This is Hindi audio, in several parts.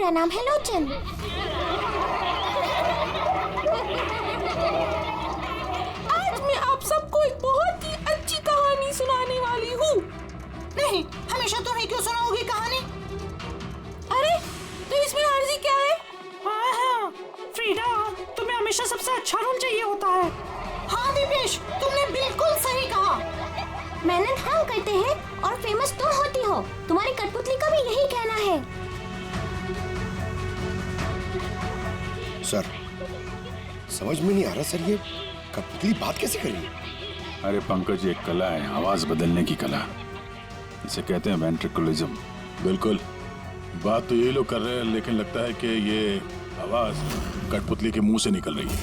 मेरा नाम है लोचन। आज मैं आप सबको एक बहुत ही अच्छी कहानी सुनाने वाली हूँ। नहीं, हमेशा तुम ही क्यों सुनाओगी कहानी? अरे तो इसमें अर्जी क्या है? हाँ, फ्रीडा, तुम्हें हमेशा सबसे अच्छा रोल चाहिए होता है। हाँ दीपेश, तुमने बिल्कुल सही कहा। मेहनत हम करते हैं और फेमस तुम होती हो। तुम्हारी कठपुतली का भी यही कहना है। सर, समझ में नहीं आ रहा सर, ये कठपुतली बात कैसे कर रही है? अरे पंकज, एक कला है आवाज बदलने की कला। इसे कहते हैं वेंट्रिकुलिज्म। बिल्कुल, बात तो यही लोग कर रहे हैं, लेकिन लगता है कि ये आवाज कठपुतली के मुंह से निकल रही है।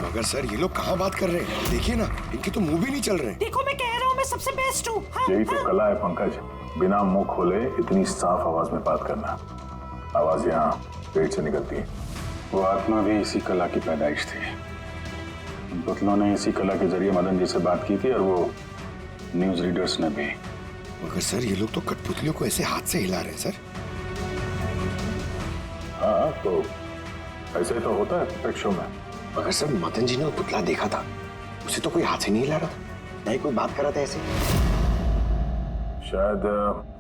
मगर सर, ये लोग कहाँ बात कर रहे हैं? देखिए ना, इनके तो मुंह भी नहीं चल रहे। देखो, मैं कह रहा हूँ मैं सबसे बेस्ट हूँ। यही तो कला है पंकज, बिना मुंह खोले इतनी साफ आवाज में बात करना। आवाज यहाँ पेट से निकलती है। वो आत्मा भी इसी कला की पैदाइश थी। उन पुतलों ने इसी कला के जरिए मदन जी से बात की थी, और वो न्यूज रीडर्स ने भी। मगर सर, ये लोग तो कठपुतलियों को ऐसे हाथ से हिला रहे हैं सर। हाँ, तो ऐसे तो होता है पेट शो में। मगर सर, मदन जी ने वो पुतला देखा था, उसे तो कोई हाथ से नहीं हिला रहा था, नहीं कोई बात कर रहा था ऐसे। शायद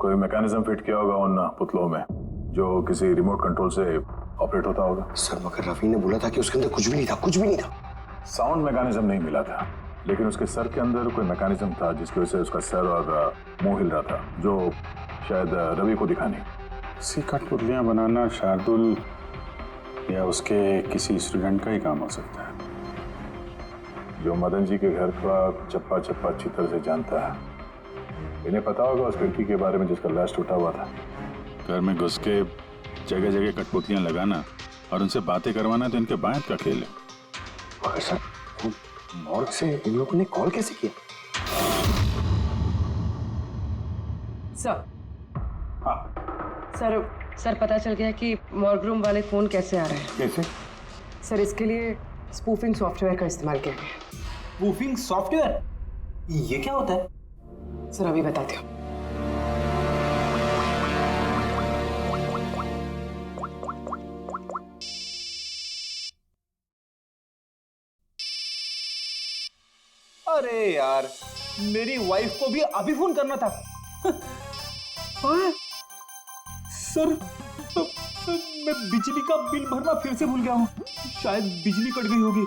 कोई मैकेनिज्म फिट किया होगा उन पुतलों में, जो किसी रिमोट कंट्रोल से ऑपरेट होता होगा। सर, मगर रवि ने बोला था कि उसके अंदर कुछ भी नहीं था, कुछ भी नहीं था। साउंड मैकेनिज्म नहीं मिला था, लेकिन उसके सर के अंदर कोई मैकेनिज्म था जिसकी वजह से उसका सर और मुंह हिल रहा था, जो शायद रवि को दिखा नहीं। सी कठपुतलियां बनाना शार्दुल या उसके किसी स्टूडेंट का ही काम हो सकता है, जो मदन जी के घर का चप्पा चप्पा अच्छी तरह से जानता है। इन्हें पता होगा उस लड़की के बारे में जिसका लाश टूटा हुआ था। घर में घुस के जगह जगह कठपुतलियां लगाना और उनसे बातें करवाना तो इनके बायत का खेल है। मगर सर, मॉर्ग से इन लोगों ने कॉल कैसे किया? सर, हाँ सर पता चल गया कि मॉर्ग रूम वाले फोन कैसे आ रहे हैं। कैसे? सर, इसके लिए स्पूफिंग सॉफ्टवेयर का इस्तेमाल किया गया। Spoofing software? ये क्या होता है? सर, अभी बताती हूँ। अरे यार, मेरी वाइफ को भी अभी फोन करना था। हाँ? सर, मैं बिजली का बिल भरना फिर से भूल गया हूँ। शायद बिजली कट गई होगी।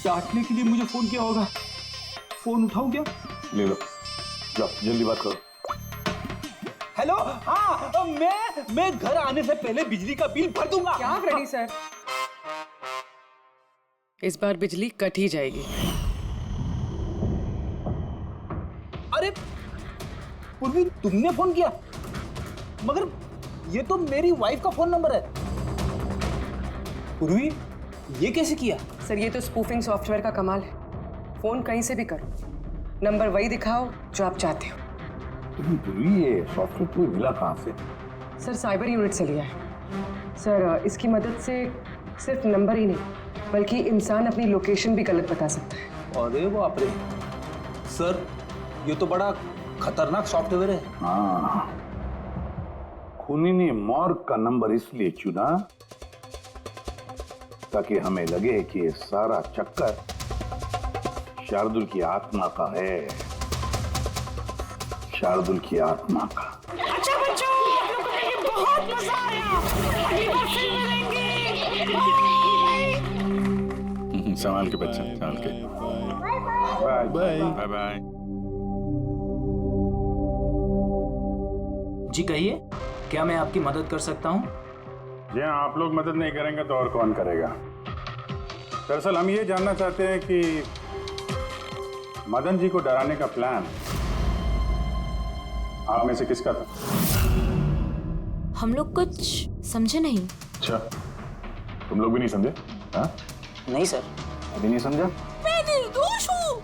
डांटने के लिए मुझे फोन किया होगा। फोन उठाऊं क्या? ले लो, जाओ जल्दी बात करो। हेलो, हाँ, मैं घर आने से पहले बिजली का बिल भर दूंगा। क्या फ्रेडी सर, इस बार बिजली कट ही जाएगी। अरे पूर्वी, तुमने फोन किया? मगर ये तो मेरी वाइफ का फोन नंबर है। पूर्वी, ये कैसे किया? सर, ये तो स्पूफिंग सॉफ्टवेयर का कमाल है। फोन कहीं से भी करो, नंबर वही दिखाओ जो आप चाहते हो। ये सॉफ्टवेयर तुम्हें मिला कहाँ से? सर, साइबर यूनिट से लिया है। सर, इसकी मदद से सिर्फ नंबर ही नहीं बल्कि इंसान अपनी लोकेशन भी गलत बता सकता है। अरे बाप रे, सर ये तो बड़ा खतरनाक सॉफ्टवेयर है। हाँ, खूनी ने मॉर्ग का नंबर इसलिए चुना ताकि हमें लगे कि ये सारा चक्कर शार्दुल की आत्मा का है। शार्दुल की आत्मा का। अच्छा बच्चों, आप लोगों को मिलके बहुत मजा आया। अगली बार फिर मिलेंगे। बाय। संभाल के बच्चे, संभाल के। Bye bye bye bye. जी कहिए, क्या मैं आपकी मदद कर सकता हूँ? जी हाँ, आप लोग मदद नहीं करेंगे तो और कौन करेगा? दरअसल हम ये जानना चाहते हैं कि मदन जी को डराने का प्लान आप में से किसका था? हम लोग कुछ समझे नहीं। अच्छा, तुम लोग भी नहीं समझे? हाँ? नहीं सर। अभी नहीं समझा? मैं निर्दोष हूँ।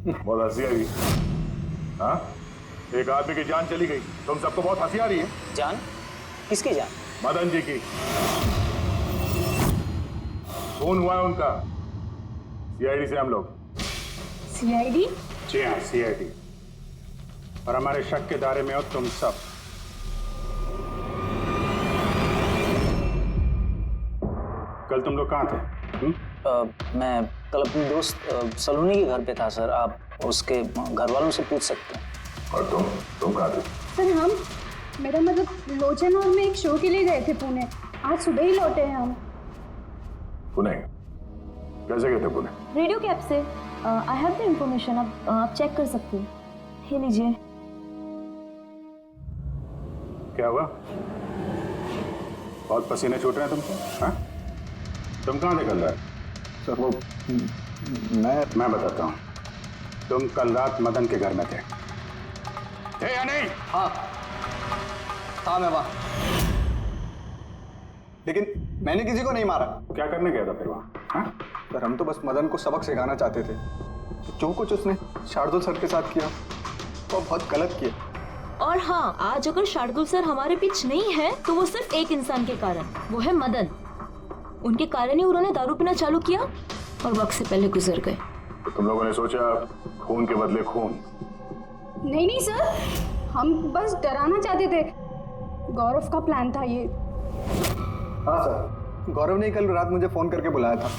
बहुत हंसी आ रही है। हाँ? एक आदमी की जान चली गई, तुम सबको बहुत हंसी आ रही है। जान? किसकी जान? मदन जी की। खून हुआ है उनका, सीआईडी से हम लोग। सीआईडी? जी हाँ, सीआईडी। और हमारे शक के दायरे में हो तुम सब। कल तुम लोग कहाँ थे? मैं कल अपने दोस्त सलोनी के घर पे था सर। आप उसके घर वालों से पूछ सकते हैं। और तुम कहाँ थे? सर हम मेरा मतलब लोचन और मैं एक शो के लिए गए थे पुणे। आज सुबह ही लौटे हैं हम। पुणे? कैसे गए थे पुणे? रेडियो कैब से। आई हैव द इंफॉर्मेशन, आप चेक कर सकते हैं। ये लीजिए। क्या हुआ? बहुत पसीने छूट रहे हैं तुमको? हाँ? तुम कहाँ थे कल रात? सर वो मैं बताता हूँ। तुम कल रात मदन के घर में थे या नहीं? हाँ मैं वहाँ, लेकिन मैंने किसी को नहीं मारा। क्या करने गया था फिर वहाँ? हाँ? सर हम तो बस मदन को सबक सिखाना चाहते थे। जो कुछ उसने शार्दुल सर के साथ किया वो बहुत गलत किया। और हाँ, आज अगर शार्दुल सर हमारे बीच नहीं है तो वो सिर्फ एक इंसान के कारण, वो है मदन। उनके कारण ही उन्होंने दारू पीना चालू किया और वक्त से पहले गुजर गए। तो तुम लोगों ने सोचा खून के बदले खून? नहीं नहीं सर, हम बस डराना चाहते थे। गौरव का प्लान था ये। हाँ सर, गौरव ने कल रात मुझे फ़ोन करके बुलाया था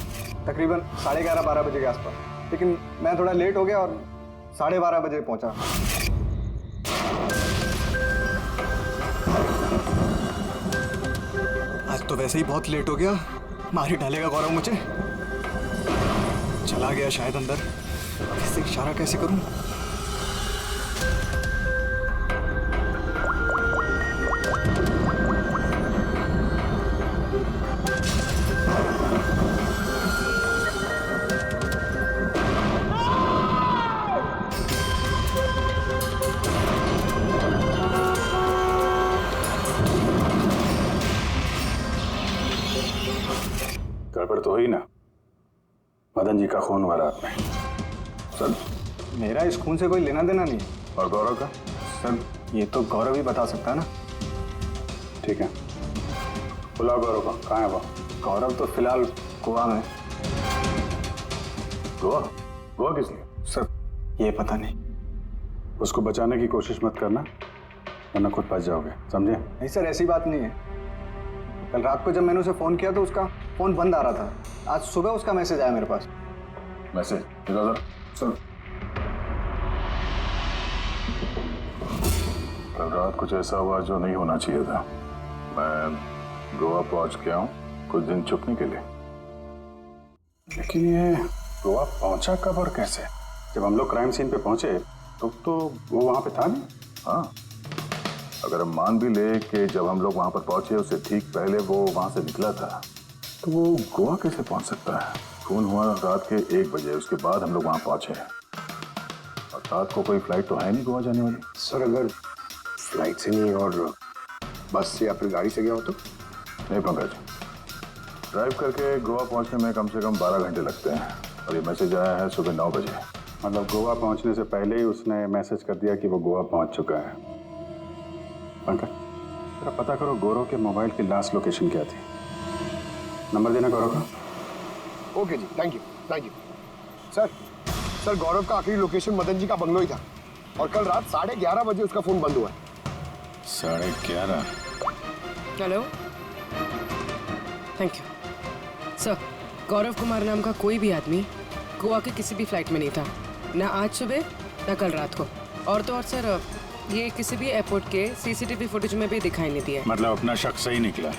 तकरीबन 11:30-12 बजे के आसपास, लेकिन मैं थोड़ा लेट हो गया और 12:30 बजे पहुंचा। आज तो वैसे ही बहुत लेट हो गया, मार ही डालेगा गौरव मुझे। चला गया शायद अंदर, इससे इशारा कैसे करूं? गड़बड़ तो हुई ना? मदन जी का खून हुआ रात में। सर मेरा इस खून से कोई लेना देना नहीं है। और गौरव का? सर ये तो गौरव ही बता सकता है ना। ठीक है, बुलाओ गौरव को। कहाँ है वो? गौरव तो फिलहाल गोवा में। गोवा? गोवा किस लिए? सर ये पता नहीं। उसको बचाने की कोशिश मत करना, वरना खुद फंस जाओगे, समझे? नहीं सर ऐसी बात नहीं है। कल रात को जब मैंने उसे फ़ोन किया तो उसका फ़ोन बंद आ रहा था। आज सुबह उसका मैसेज आया मेरे पास। मैसेज? सर कल रात कुछ ऐसा हुआ जो नहीं होना चाहिए था। मैं गोवा पहुंच गया हूँ कुछ दिन छुपने के लिए। लेकिन ये गोवा पहुंचा कब और कैसे? जब हम लोग क्राइम सीन पे पहुंचे तो वो वहां पे था नहीं। हाँ, अगर हम मान भी ले कि जब हम लोग वहां पर पहुंचे उससे ठीक पहले वो वहां से निकला था, तो वो गोवा कैसे पहुंच सकता है? खून हुआ रात के 1 बजे, उसके बाद हम लोग वहां पहुंचे और रात को कोई फ्लाइट तो है नहीं गोवा जाने वाली। सर अगर फ्लाइट से नहीं और बस से या फिर गाड़ी से गया हो तो? नहीं पंकज, ड्राइव करके गोवा पहुंचने में कम से कम 12 घंटे लगते हैं और ये मैसेज आया है सुबह 9 बजे। मतलब गोवा पहुंचने से पहले ही उसने मैसेज कर दिया कि वो गोवा पहुंच चुका है। पंकज जरा पता करो गौरव के मोबाइल की लास्ट लोकेशन क्या थी। नंबर देना गौरव का। ओके जी, थैंक यू। सर गौरव का आखिरी लोकेशन मदन जी का बंगलो ही था और कल रात 11:30 बजे उसका फोन बंद हुआ। 11:30? Hello, thank you sir. Gaurav Kumar नाम का कोई भी आदमी गोवा के किसी भी फ्लाइट में नहीं था, ना आज सुबह ना कल रात को। और तो और सर ये किसी भी एयरपोर्ट के सीसीटीवी फुटेज में भी दिखाई नहीं दिया। मतलब अपना शक सही निकला।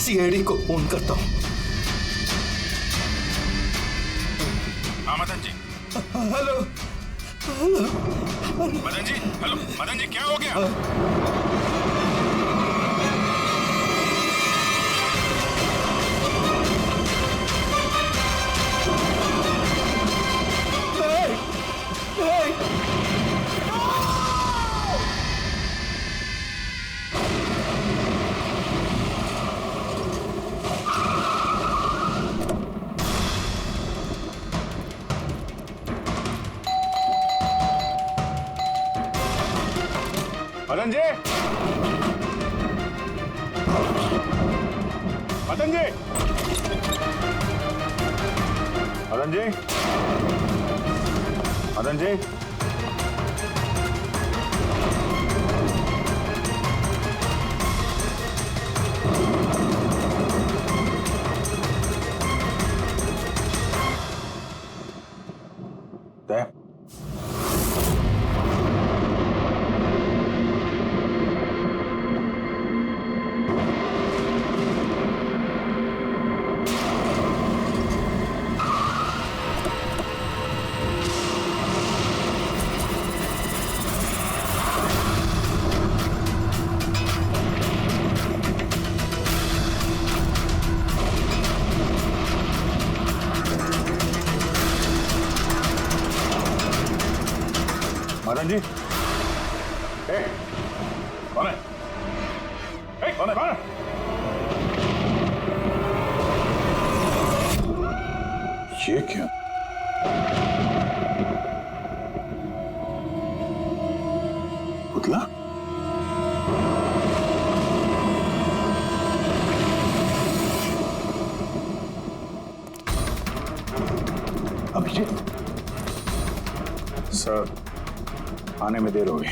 सीआईडी को फोन करता हूँ। मदन जी। हेलो। मदन जी, हेलो मदन जी, क्या हो गया? मदन जी, मदन जी, मदन जी, मदन जी, दे मदन जी, कौन है? कौन है? कौन है? ये क्या? पुतला? अभिजीत सर, आने में देर हो गई।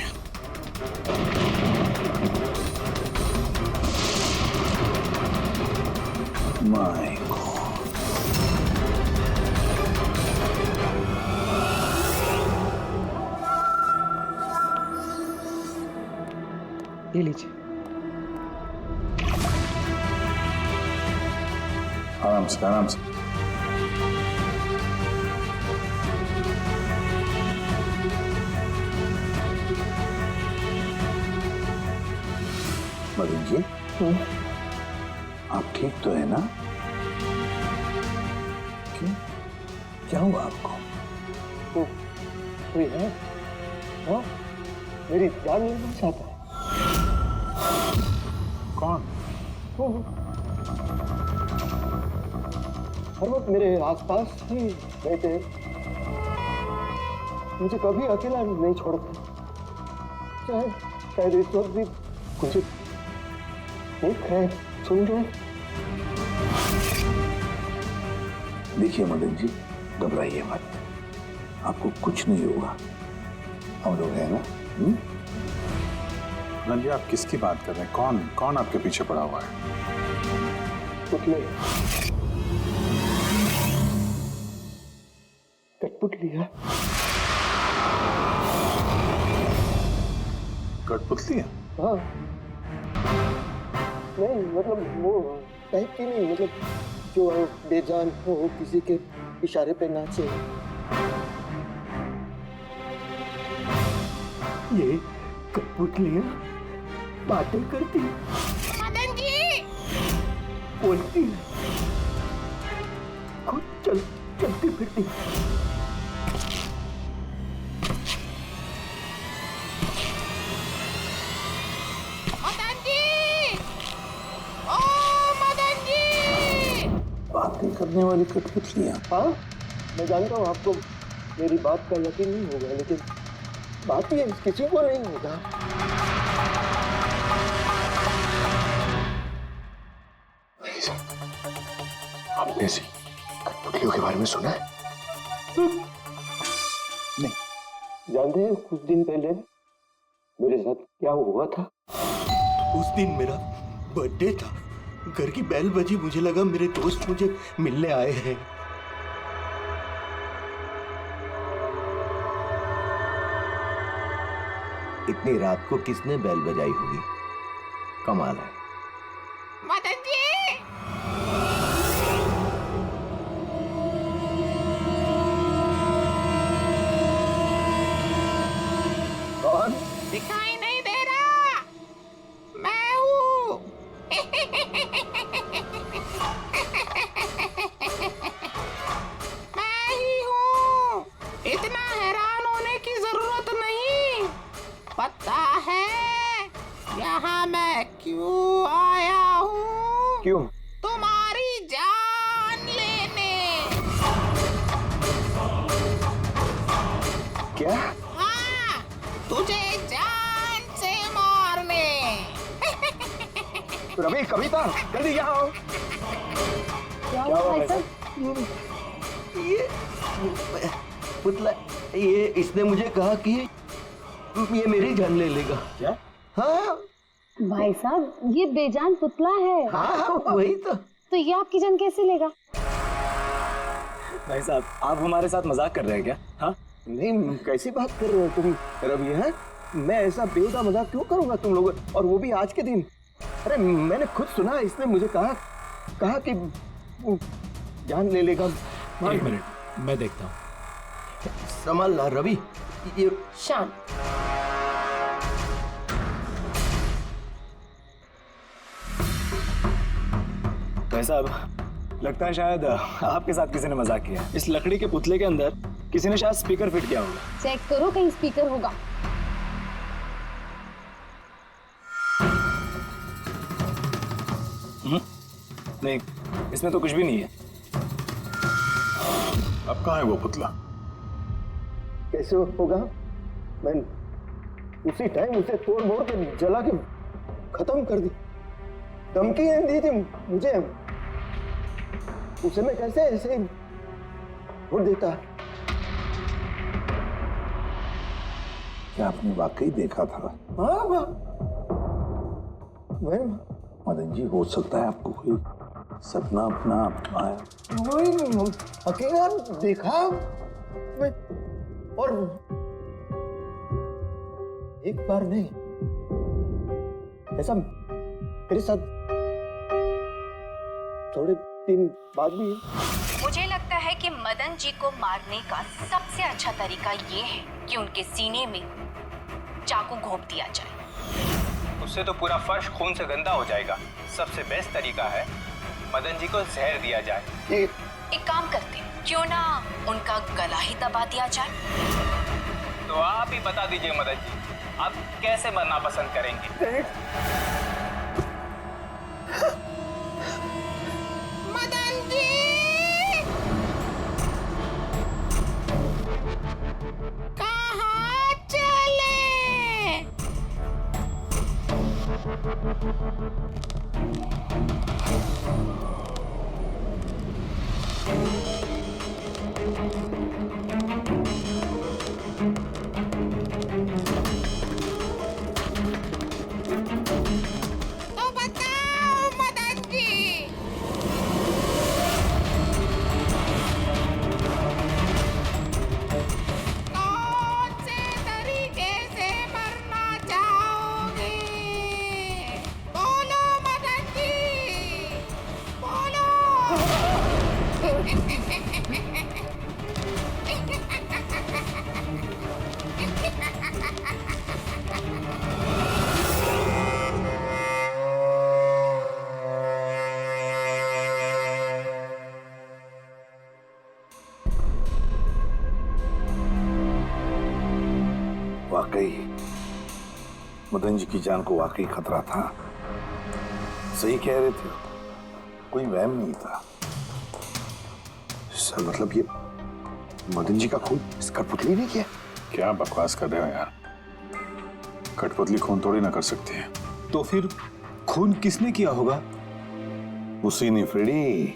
My God. ये लीजिए। आराम से, आराम से। मदन जी, आप ठीक तो है ना? क्यों? क्या हुआ आपको? कोई है? हाँ? मेरी जान लेना चाहता है। कौन? हर वक्त मेरे आसपास ही रहते हैं, मुझे कभी अकेला नहीं छोड़ते। शायद इस वक्त भी मुझे देख रहे, सुन रहे। देखिए मदन जी, घबराइए मत, आपको कुछ नहीं होगा, हम लोग हैं ना। मदन जी, आप किसकी बात कर रहे हैं? कौन कौन आपके पीछे पड़ा हुआ है? पुतले, कठपुतली है। कठपुतली है? हाँ, नहीं मतलब वो टाइप की नहीं, मतलब जो बेजान हो, किसी के इशारे पे नाचे। ये कठपुतलियाँ बातें करती, मदन जी, बोलती है, खुद चलती फिरती। मदन जी, ओ मदन जी। बातें करने वाली कठपुतलियाँ? हाँ, मैं जानता हूँ आपको मेरी बात का यकीन नहीं होगा, लेकिन बात ये किसी को नहीं होगा। आप ऐसी पुतलियों के बारे में सुना है? नहीं। जानते हैं कुछ दिन पहले मेरे साथ क्या हुआ था? उस दिन मेरा बर्थडे था। घर की बेल बजी, मुझे लगा मेरे दोस्त मुझे मिलने आए हैं। इतनी रात को किसने बेल बजाई होगी? कमाल है। मदन जी, कौन? दिखाई नहीं दे रहा, मैं हूँ। मैं ही हूँ। इतना हैरान होने की जरूरत नहीं। पता है यहाँ मैं क्यों आया हूँ? क्यों? तुम्हारी जान लेने। क्या? हाँ, तुझे जान से मारने। रवि, कविता, जल्दी यहाँ आओ। क्या हुआ भाई साहब? ये पुतला, ये इसने मुझे कहा कि ये मेरी जान ले लेगा। क्या? हाँ भाई साहब ये बेजान पुतला है। हाँ, वही तो ये आपकी जान कैसे लेगा? भाई साहब, आप हमारे साथ मजाक कर रहे हैं क्या? हाँ? नहीं, कैसी बात कर रहे हो तुम रवि? है मैं ऐसा बेहुदा मजाक क्यों करूंगा तुम लोग, और वो भी आज के दिन? अरे मैंने खुद सुना, इसने मुझे कहा कि वो जान ले लेगा। एक मिनट, मैं देखता हूँ। संभाल रवि, ये शांत। भाई साहब, लगता है शायद आपके साथ किसी ने मजाक किया। इस लकड़ी के पुतले के अंदर किसी ने शायद स्पीकर फिट किया होगा। चेक करो कहीं स्पीकर होगा। नहीं, इसमें तो कुछ भी नहीं है। अब कहाँ है वो पुतला? कैसे होगा? मैं उसी टाइम उसे तोड़ मोड़ के जला के खत्म कर दी। धमकी दी थी मुझे, उसे मैं कैसे ऐसे छोड़ देता? क्या आपने वाकई देखा था? हाँ, मैं मदन जी, हो सकता है आपको कोई सपना अपना आया। वही अकेला देखा मैं, और एक बार नहीं, ऐसा मेरे साथ थोड़े दिन बाद भी। मुझे लगता है कि मदन जी को मारने का सबसे अच्छा तरीका ये है कि उनके सीने में चाकू घोंप दिया जाए। उससे तो पूरा फर्श खून से गंदा हो जाएगा। सबसे बेस्ट तरीका है मदन जी को जहर दिया जाए। एक काम करते हैं, क्यों ना उनका गला ही दबा दिया जाए? तो आप ही बता दीजिए मदन जी, आप कैसे मरना पसंद करेंगे? मदन जी, कहाँ चले? तो बताओ मदन जी, कौन से तरीके से मरना चाहोगे? बोलो मदन जी, बोलो। वाकई मदन जी की जान को वाकई खतरा था। सही कह रहे थे, कोई वहम नहीं था। सर मतलब ये मदन जी का खून इस कठपुतली ने किया? क्या बकवास कर रहे हो यार? कठपुतली खून थोड़ी ना कर सकती है। तो फिर खून किसने किया होगा? उसी ने फ्रेडी,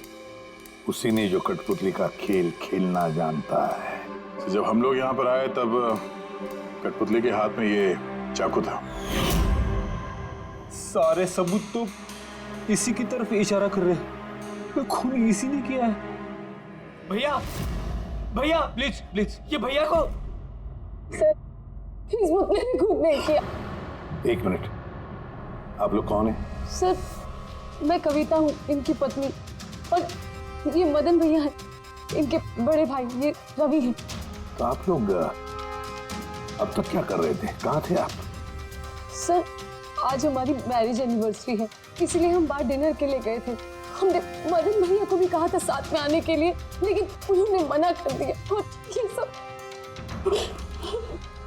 उसी ने जो कठपुतली का खेल खेलना जानता है। तो जब हम लोग यहाँ पर आए तब कठपुतली के हाथ में ये चाकू था। सारे सबूत तो इसी की तरफ इशारा कर रहे हैं। खून इसी ने किया है। भैया भैया प्लीज प्लीज ये भैया को। सर इस पुतले ने खुद नहीं किया। एक मिनट, आप लोग कौन हैं? सर मैं कविता हूँ, इनकी पत्नी, और ये मदन भैया हैं, इनके बड़े भाई, ये रवि हैं। तो आप लोग अब तक क्या कर रहे थे? कहाँ थे आप? सर आज हमारी मैरिज एनिवर्सरी है, इसलिए हम बाहर डिनर के लिए गए थे। हमने मदन भैया को भी कहा था साथ में आने के लिए, लेकिन उन्होंने मना कर दिया। और ये सब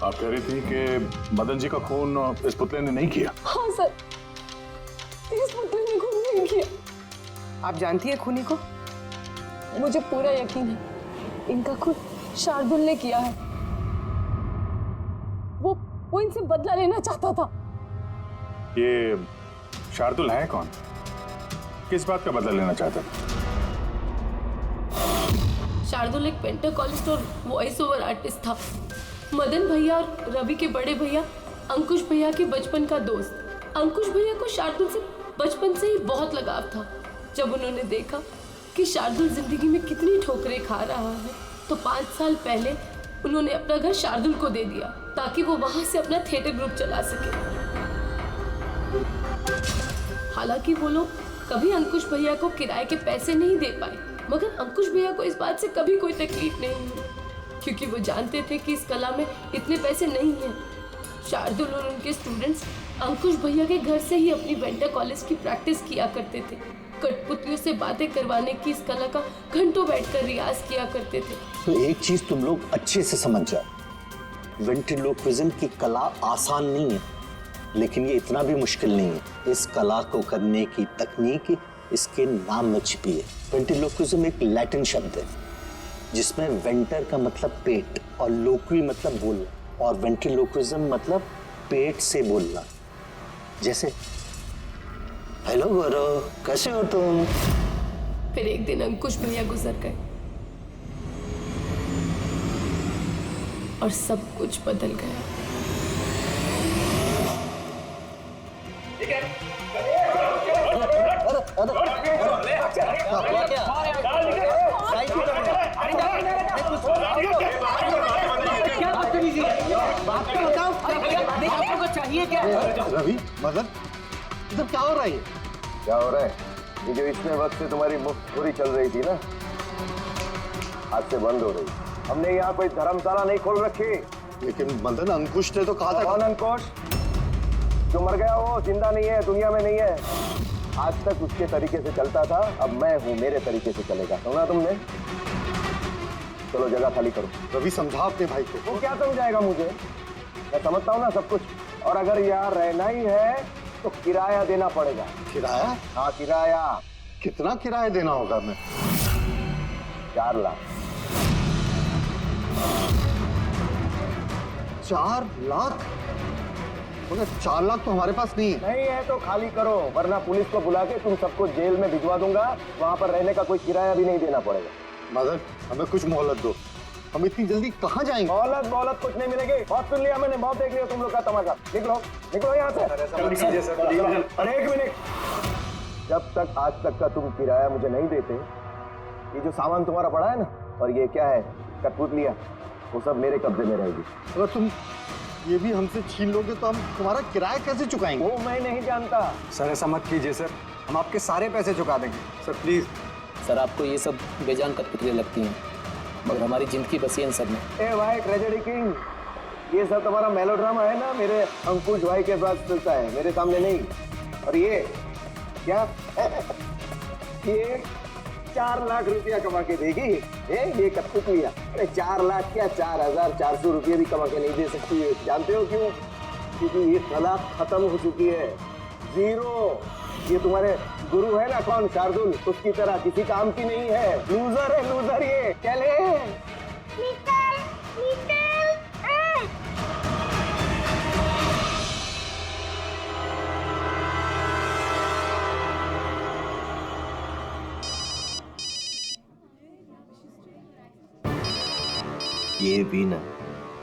आप कह रही थी कि मदन जी का खून इस पुतले ने नहीं किया? हाँ सर, इस पुतले ने खून नहीं किया। आप जानती है खूनी को? मुझे पूरा यकीन है, इनका खून शार्दुल ने किया है। वो इनसे बदला लेना चाहता था। ये शार्दुल है कौन? किस बात का बदला लेना चाहता था? शार्दुल एक पेंटाकोलिस्ट और वॉइस ओवर आर्टिस्ट था। मदन भैया और रवि के बड़े भैया अंकुश भैया के बचपन का दोस्त। अंकुश भैया को शार्दुल से बचपन से ही बहुत लगाव था। जब उन्होंने देखा कि शार्दुल जिंदगी में कितनी ठोकरें खा रहा है, तो 5 साल पहले उन्होंने अपना घर शार्दुल को दे दिया ताकि वो वहां से अपना थिएटर ग्रुप चला सके। हालांकि वो लोग कभी अंकुश भैया को किराए के पैसे नहीं दे पाए, मगर अंकुश भैया को इस बात से कभी कोई तकलीफ नहीं हुई, क्योंकि वो जानते थे कि इस कला में इतने पैसे नहीं हैं। शार्दुल और उनके स्टूडेंट्स अंकुश भैया के घर से ही अपनी वेंटर कॉलेज की प्रैक्टिस किया करते थे। कठपुतलियों से बातें करवाने की इस कला का घंटों बैठकर रियाज किया करते थे। तो एक चीज तुम लोग अच्छे से समझ जाओ, वेंट्रिलोक्विज्म की कला आसान नहीं है, लेकिन ये इतना भी मुश्किल नहीं है। इस कला को करने की तकनीक इसके नाम में छिपी है। वेंट्रिलोक्विज्म एक लैटिन शब्द है जिसमें वेंटर का मतलब पेट और लोक्वी मतलब बोलना, और वेंट्रिलोक्विज्म मतलब पेट से बोलना। जैसे हेलो गौरव, कैसे हो तुम? फिर एक दिन अंकुश भैया गुजर गए और सब कुछ बदल गया। चाहिए क्या? रवि, मदन, इधर क्या हो रहा है? क्या हो रहा है? ये जो इतने वक्त से तुम्हारी मुफ्तखोरी चल रही थी ना, आज से बंद हो रही। हमने यहाँ कोई धर्मशाला नहीं खोल रखी। लेकिन मदन, अंकुश ने तो कहा था। कौन अंकुश? जो मर गया वो जिंदा नहीं है, दुनिया में नहीं है। आज तक उसके तरीके से चलता था, अब मैं हूँ, मेरे तरीके से चलेगा। सुना तुमने? चलो जगह खाली करो। रवि, समझा अपने भाई को। वो क्या समझाएगा मुझे? मैं समझता हूँ ना सब कुछ। और अगर यहाँ रहना ही है तो किराया देना पड़ेगा। किराया? हाँ, किराया। कितना किराया देना होगा? मैं 4 लाख। 4 लाख? मगर 4 लाख तो हमारे पास नहीं है तो खाली करो, वरना पुलिस को बुला के तुम सबको जेल में भिजवा दूंगा। वहां पर रहने का कोई किराया भी नहीं देना पड़ेगा। मदन, हमें कुछ मोहलत दो। हम इतनी जल्दी कहाँ जाएंगे? मोहलत कुछ नहीं मिलेगी। बहुत सुन लिया मैंने, बहुत देख लिया तुम लोग का तमाशा। निकलो यहाँ से। अरे एक मिनट, जब तक आज तक का तुम किराया मुझे नहीं देते, ये जो सामान तुम्हारा पड़ा है ना, और ये क्या है, कठपुतलियां, वो सब मेरे कब्जे में रहेगी। अगर तुम ये भी हमसे छीन लोगे तो हम तुम्हारा किराया कैसे चुकाएंगे? वो मैं नहीं जानता। सर ऐसा मत कीजिए सर, हम आपके सारे पैसे चुका देंगे। Sir please. सर आपको ये सब बेजान कठपुतलियां लगती हैं, मगर हमारी जिंदगी बसी है इन सब में। ए भाई ट्रेजेडी किंग, ये सब तुम्हारा मेलोड्रामा है ना, मेरे अंकुश भाई के साथ चलता है, मेरे सामने नहीं। और ये क्या ये 4 लाख रुपया कमा के देगी ये कठपुतलियां? अरे 4 लाख क्या, 4,400 रुपये भी कमा के नहीं दे सकती है। जानते हो क्यों? क्योंकि ये कला खत्म हो चुकी है, जीरो। ये तुम्हारे गुरु है ना, कौन, शार्दुल, उसकी तरह किसी काम की नहीं है। लूजर है, लूजर ये। चले ये बीना।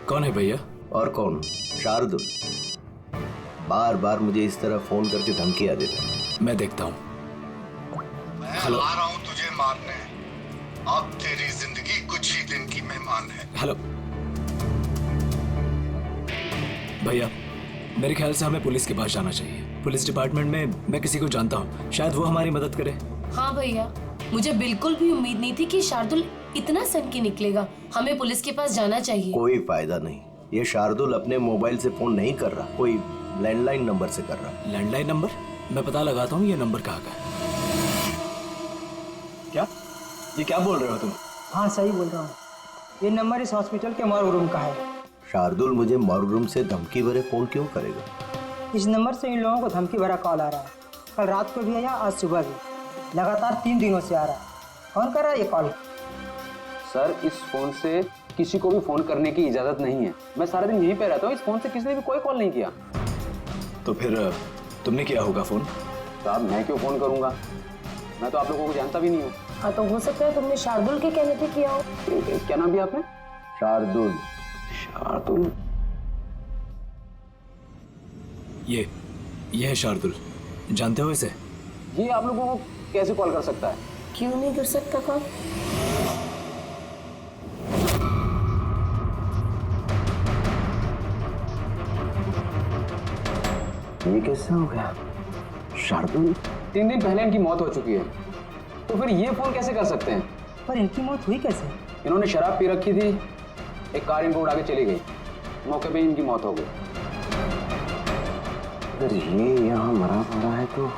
कौन है भैया? और कौन? शार्दुल। बार बार मुझे इस तरह फोन करके धमकियां देता है। मैं देखता हूँ। हेलो, आ रहा हूँ तुझे मारने। अब तेरी जिंदगी कुछ ही दिन की मेहमान है। हेलो भैया, मेरे ख्याल से हमें पुलिस के पास जाना चाहिए। पुलिस डिपार्टमेंट में मैं किसी को जानता हूँ, शायद वो हमारी मदद करे। हाँ भैया, मुझे बिल्कुल भी उम्मीद नहीं थी कि शार्दुल इतना सनकी निकलेगा। हमें पुलिस के पास जाना चाहिए। कोई फायदा नहीं। ये शार्दुल अपने मोबाइल से फोन नहीं कर रहा, कोई लैंडलाइन नंबर से कर रहा। Landline number? मैं पता लगाता हूँ ये नंबर कहाँ का है। क्या? ये क्या बोल रहे हो तुम? हाँ सही बोल रहा हूँ। ये नंबर इस हॉस्पिटल के मॉर्ग रूम का है। शार्दुल मुझे मॉर्ग रूम से धमकी भरे फोन क्यों करेगा? इस नंबर से इन लोगों को धमकी भरा कॉल आ रहा है। कल रात को भी आया, आज सुबह भी, लगातार 3 दिनों से आ रहा है। कौन कर रहा है ये कॉल? सर, इस फोन से किसी को भी फोन करने की इजाजत नहीं है। मैं सारा दिन यहीं पे रहता हूँ, इस फोन से किसी ने भी कोई कॉल नहीं किया। तो फिर तुमने किया होगा फोन? साहब, मैं क्यों फोन करूंगा? मैं तो आप लोगों को जानता भी नहीं हूँ। हाँ, तो हो सकता है तुमने शार्दुल के कहने पे किया हो। क्या नाम दिया आपने? शार्दुल। शार्दुल? ये है शार्दुल, जानते हो इसे? ये आप लोगों को कैसे कॉल कर सकता है? क्यों नहीं कर सकता कॉल? ये कैसे हो गया? शार्दुल? 3 दिन पहले इनकी मौत हो चुकी है, तो फिर ये फोन कैसे कर सकते हैं? पर इनकी मौत हुई कैसे? इन्होंने शराब पी रखी थी, एक कार इनको उड़ा के चली गई, मौके पे इनकी मौत हो गई। अगर ये यहाँ मरा पड़ा है तो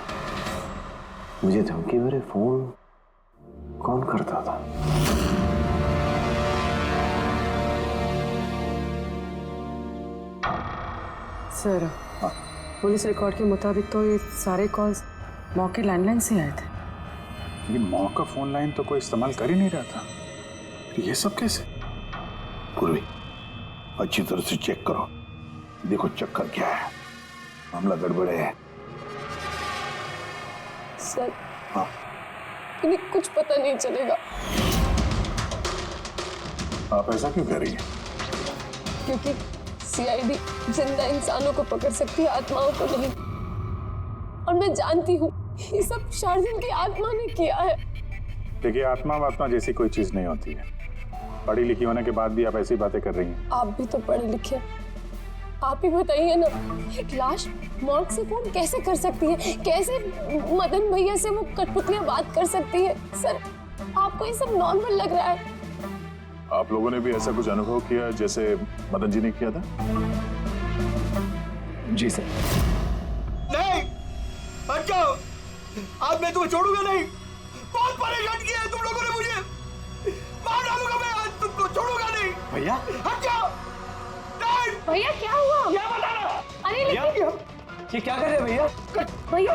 मुझे धमकी भरे फोन कौन करता था? सर, पुलिस रिकॉर्ड के मुताबिक तो ये सारे कॉल्स मौके लैंडलाइन से आए थे। ये मौका फोन लाइन तो कोई इस्तेमाल कर ही नहीं रहा था। ये सब कैसे? पूर्वी, अच्छी तरह से चेक करो, देखो चक्कर क्या है। मामला गड़बड़े है। सर, इन्हें कुछ पता नहीं चलेगा। आप ऐसा क्यों कह रही हैं? क्योंकि सीआईडी जिंदा इंसानों को पकड़ सकती है, आत्माओं को नहीं। और मैं जानती हूँ ये सब शार्दुल की आत्मा ने किया है। देखिए, आत्मा जैसी कोई चीज नहीं होती है। पढ़ी लिखी होने के बाद भी आप ऐसी बातें कर रही हैं। आप भी तो पढ़े लिखे, आप ही बताइए ना, एक लाश मॉर्ग से फोन कैसे कर सकती है? कैसे मदन भैया से वो कठपुतलियां बात कर सकती है? सर, आपको ये सब नॉर्मल लग रहा है? आप लोगों ने भी ऐसा कुछ अनुभव किया जैसे मदन जी ने किया था? जी सर। नहीं, हट जाओ। आज मैं तुम्हें छोड़ूंगा नहीं। बहुत परेशान किया है तुम लोगों ने मुझे। मार डालूंगा मैं, आज तुमको छोड़ूंगा नहीं। भैया, हट जाओ। नहीं। भैया क्या हुआ? क्या बताना? अरे लेकिन ये क्या कर रहे हैं भैया? भैया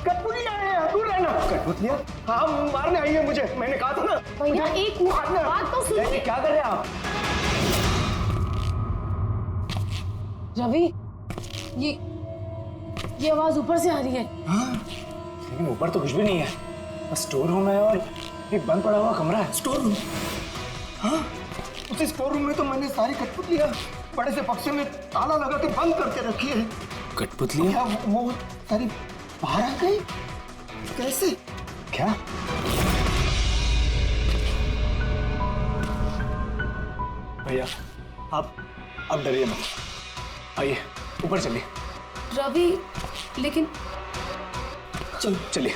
कठपुतलियां हैं, दूर रहना। कठपुतलियां? हाँ, मारने आई है मुझे, मैंने कहा था ना। भैया एक बात तो सुनिए। क्या कर रहे हैं आप? रवि, ये आवाज ऊपर से आ रही है। हाँ, लेकिन ऊपर तो कुछ भी नहीं है, बस स्टोर रूम है और एक बंद पड़ा हुआ कमरा है। Store room? हाँ, उसी स्टोर रूम में तो मैंने सारी कठपुतलियां बड़े से बक्से में ताला लगा के बंद करके रखी है। कठपुतलियां? क्या वो सारी बाहर आ गई? कैसे? क्या? भैया, आप डरिए मत, आइए ऊपर चलिए। रवि, लेकिन चलिए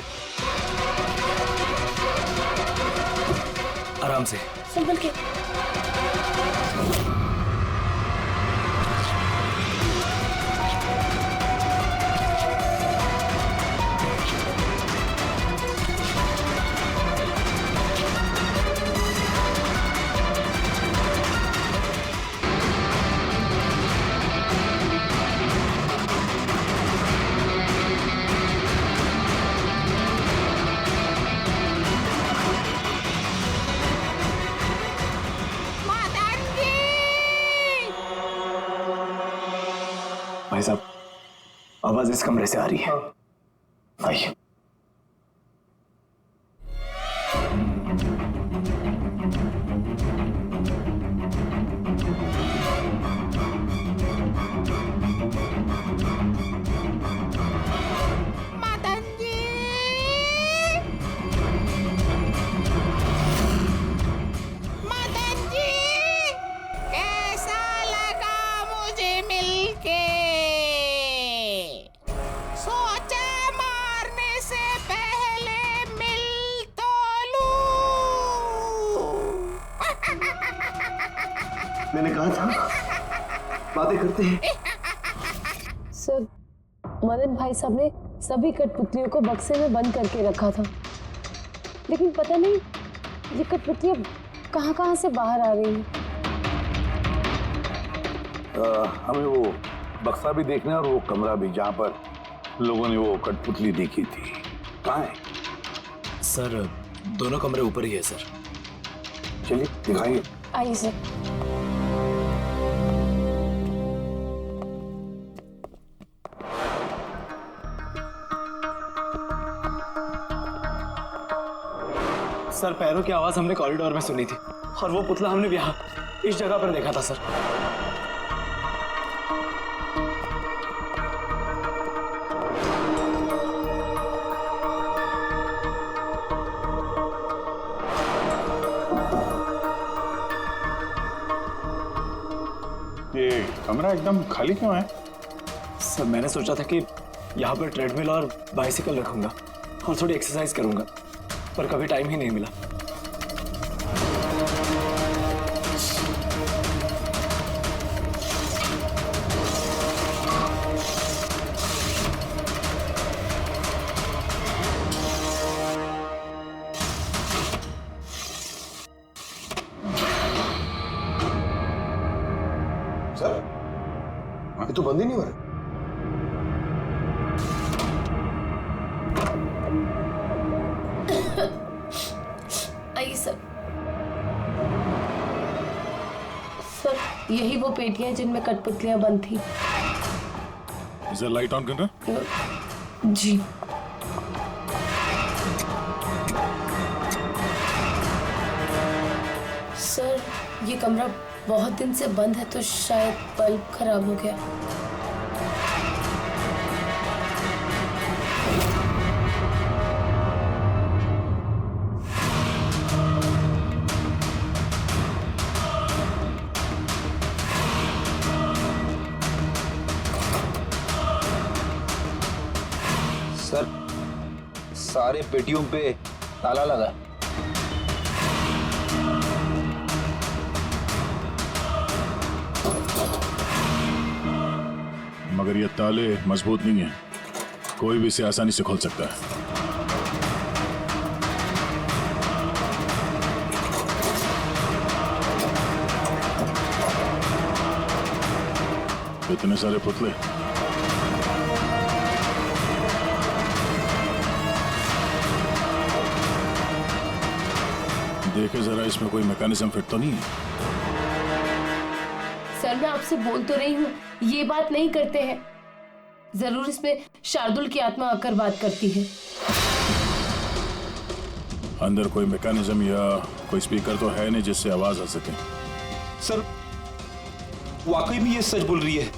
आराम से, संभल के। भाई साहब, आवाज इस कमरे से आ रही है। आइए। मैंने कहा था बातें करते हैं। सर, मदन भाई साहब ने सभी कठपुतलियों को बक्से में बंद करके रखा था, लेकिन पता नहीं ये कठपुतलियां कहाँ से बाहर आ रही हैं। हमें वो बक्सा भी देखना है और वो कमरा भी जहाँ पर लोगों ने वो कठपुतली देखी थी। कहाँ है? सर दोनों कमरे ऊपर ही है सर। चलिए दिखाइए। आइए सर। सर पैरों की आवाज हमने कॉरिडोर में सुनी थी और वो पुतला हमने यहाँ इस जगह पर देखा था सर। ये कमरा एकदम खाली क्यों है? सर मैंने सोचा था कि यहाँ पर ट्रेडमिल और बाइसिकल रखूंगा और थोड़ी एक्सरसाइज करूंगा, पर कभी टाइम ही नहीं मिला। सर ये तो बंद ही नहीं हो रहा। आइए सर। सर यही वो पेटियां हैं जिनमें कठपुतलियां बंद थी। इसे लाइट ऑन करना। जी। सर ये कमरा बहुत दिन से बंद है तो शायद बल्ब खराब हो गया। सर सारे पेटियों पे ताला लगा है। मगर ये ताले मजबूत नहीं है, कोई भी इसे आसानी से खोल सकता है। इतने सारे पुतले, देखे जरा इसमें कोई मैकेनिज्म फिट तो नहीं है। सर मैं आपसे बोल तो रही हूँ ये बात नहीं करते हैं, जरूर इसमें शार्दुल की आत्मा आकर बात करती है। अंदर कोई मैकेनिज्म या कोई स्पीकर तो है नहीं जिससे आवाज आ सके। सर वाकई में ये सच बोल रही है,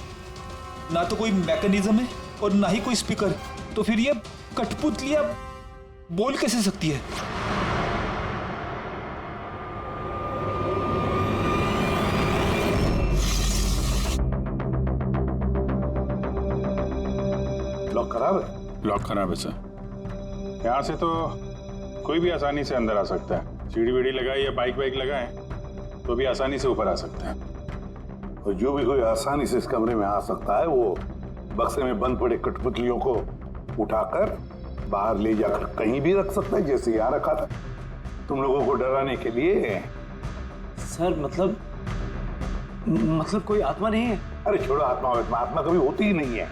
ना तो कोई मैकेनिज्म है और ना ही कोई स्पीकर, तो फिर ये कठपुतलियां बोल कैसे सकती है? लॉक खराब है। लॉक खराब है सर। यहाँ से तो कोई भी आसानी से अंदर आ सकता है। सीढ़ी वीढ़ी लगाए या बाइक वाइक लगाए तो भी आसानी से ऊपर आ सकता है। और जो भी कोई आसानी से इस कमरे में आ सकता है वो बक्से में बंद पड़े कठपुतलियों को उठाकर बाहर ले जाकर कहीं भी रख सकता है, जैसे यहाँ रखा था तुम लोगों को डराने के लिए। सर मतलब कोई आत्मा नहीं है? अरे छोड़ो आत्मा, आत्मा कभी होती ही नहीं है।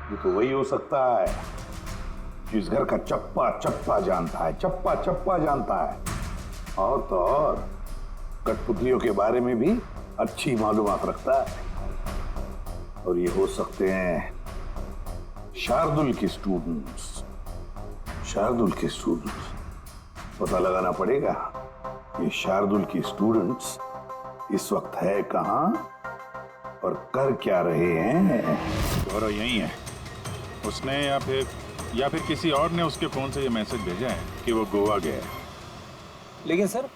ये तो वही हो सकता है जिस घर का चप्पा चप्पा जानता है, चप्पा चप्पा जानता है। और तो और कठपुतलियों के बारे में भी अच्छी मालूमात रखता है। और ये हो सकते हैं शार्दुल के स्टूडेंट्स। शार्दुल के स्टूडेंट्स पता लगाना पड़ेगा ये शार्दुल के स्टूडेंट्स इस वक्त है कहां और कर क्या रहे हैं। गौरव यही है, उसने या फिर किसी और ने उसके फोन से ये मैसेज भेजा है कि वो गोवा गया है। लेकिन सर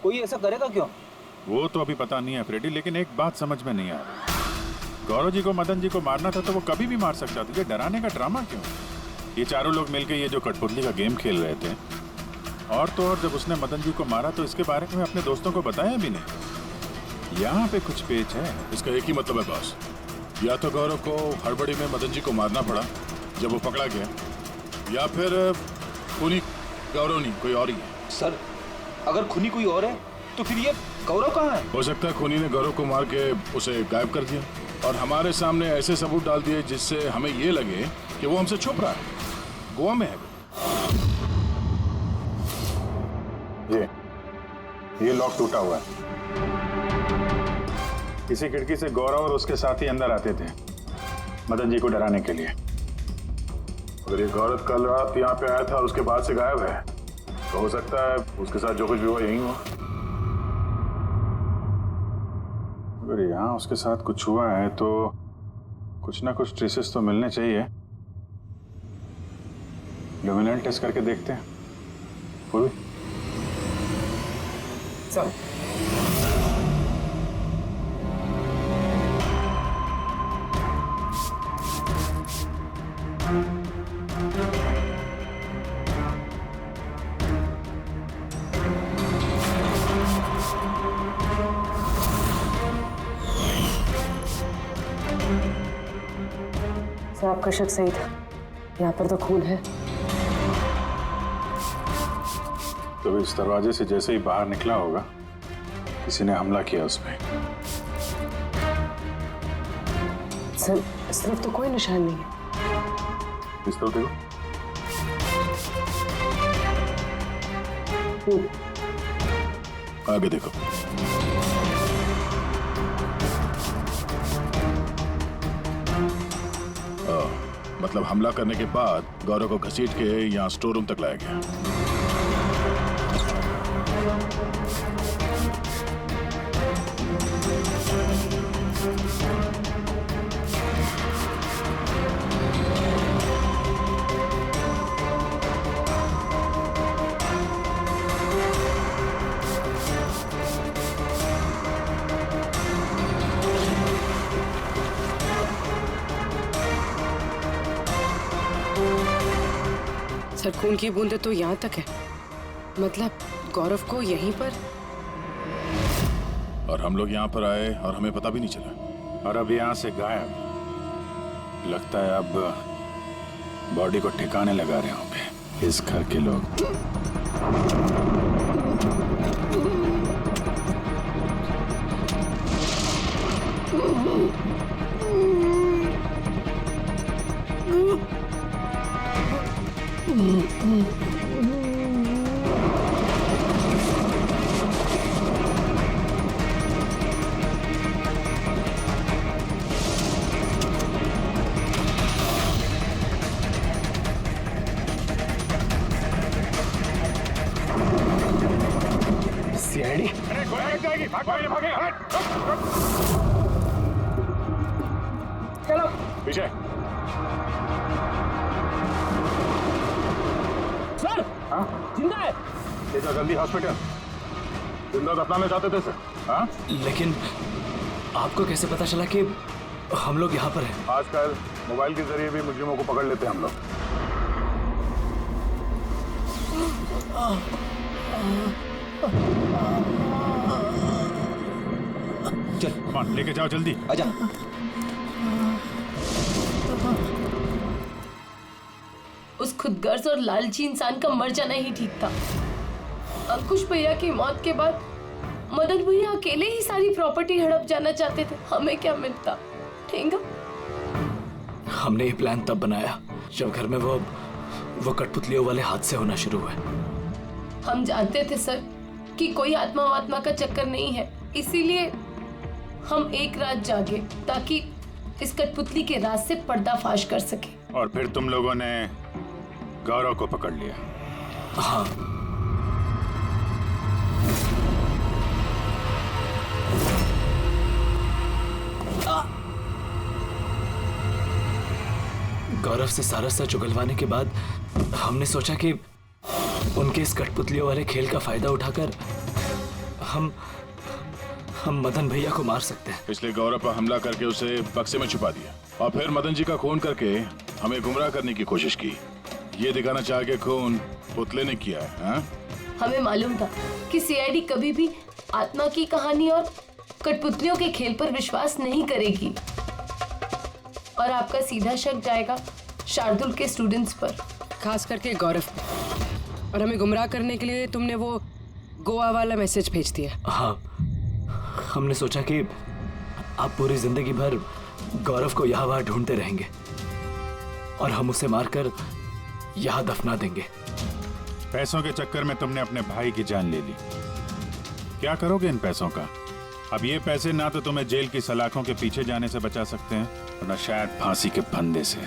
कोई ऐसा करेगा क्यों? वो तो अभी पता नहीं है फ्रेडी, लेकिन एक बात समझ में नहीं आ रही। गौरव जी को मदन जी को मारना था तो वो कभी भी मार सकता था। ये डराने का ड्रामा क्यों? ये चारों लोग मिलकर ये जो कठपुतली का गेम खेल रहे थे, और तो और जब उसने मदन जी को मारा तो इसके बारे में अपने दोस्तों को बताया भी नहीं। यहाँ पे कुछ पेच है। इसका एक ही मतलब है बॉस, या तो गौरव को हड़बड़ी में मदन जी को मारना पड़ा जब वो पकड़ा गया, या फिर खूनी गौरव नहीं कोई और ही है। सर अगर खूनी कोई और है तो फिर ये गौरव कहाँ है? हो सकता है खूनी ने गौरव को मार के उसे गायब कर दिया और हमारे सामने ऐसे सबूत डाल दिए जिससे हमें ये लगे कि वो हमसे छुप रहा है, गोवा में है। ये लॉक टूटा हुआ है। इसी खिड़की से गौरव और उसके साथी अंदर आते थे मदन जी को डराने के लिए। अगर ये गौरव कल रात यहाँ पे आया था और उसके बाद से गायब है तो हो सकता है उसके साथ जो कुछ भी हुआ यही हुआ। अगर यहाँ उसके साथ कुछ हुआ है तो कुछ ना कुछ ट्रेसेस तो मिलने चाहिए। लुमिनल टेस्ट करके देखते हैं। पूर्वी सर आपका शक सही था, यहाँ पर तो खून है। तो इस दरवाजे से जैसे ही बाहर निकला होगा किसी ने हमला किया उस पे। सर इस तरफ तो कोई निशान नहीं है। इस तरफ देखो। आगे देखो। मतलब हमला करने के बाद गौरव को घसीट के यहाँ स्टोर रूम तक लाया गया। सर खून की बूंदें तो यहाँ तक है, मतलब गौरव को यहीं पर। और हम लोग यहाँ पर आए और हमें पता भी नहीं चला और अब यहाँ से गायब। लगता है अब बॉडी को ठिकाने लगा रहे होंगे इस घर के लोग। सीआईडी चलो पीछे। सर जिंदा है। ले जा जल्दी हॉस्पिटल। जिंदा दफनाना चाहते थे सर। हाँ लेकिन आपको कैसे पता चला कि हम लोग यहाँ पर हैं? आजकल मोबाइल के जरिए भी मुजरिमों को पकड़ लेते हैं हम लोग। चल लेके जाओ जल्दी। आजा। उस खुदगर्ज और लालची इंसान का मर जाना ही ठीक था। अंकुश भैया की मौत के बाद मदन भैया अकेले ही सारी प्रॉपर्टी हड़प जाना चाहते थे। हमें क्या मिलता? ठेंगा। हमने ये प्लान तब बनाया जब घर में वो कठपुतलियों वाले हादसे होना शुरू हुए। हम जानते थे सर कि कोई आत्मा का चक्कर नहीं है, इसीलिए हम एक रात जागे ताकि इस कठपुतली के राज से पर्दाफाश कर सके। और फिर तुम लोगों ने गौरव को पकड़ लिया। हाँ गौरव से सारा सच उगलवाने के बाद हमने सोचा कि उनके इस कठपुतलियों वाले खेल का फायदा उठाकर हम मदन भैया को मार सकते हैं। इसलिए गौरव पर हमला करके उसे बक्से में छुपा दिया और फिर मदन जी का खून करके हमें गुमराह करने की कोशिश की। ये दिखाना चाह के खून पुतले ने किया है। हाँ? हमें मालूम था कि सीआईडी कभी भी आत्मा की कहानी और कठपुतलियों के खेल पर विश्वास नहीं करेगी और आपका सीधा शक जाएगा शार्दुल के स्टूडेंट्स पर, खास करके गौरव पे। और हमें गुमराह करने के लिए तुमने वो गोवा वाला मैसेज भेज दिया। हाँ, हमने सोचा कि आप पूरी जिंदगी भर गौरव को यहाँ वहाँ ढूंढते रहेंगे और हम उसे मारकर यहाँ दफना देंगे। पैसों के चक्कर में तुमने अपने भाई की जान ले ली। क्या करोगे इन पैसों का? अब ये पैसे ना तो तुम्हें जेल की सलाखों के पीछे जाने से बचा सकते हैं और ना शायद फांसी के फंदे से।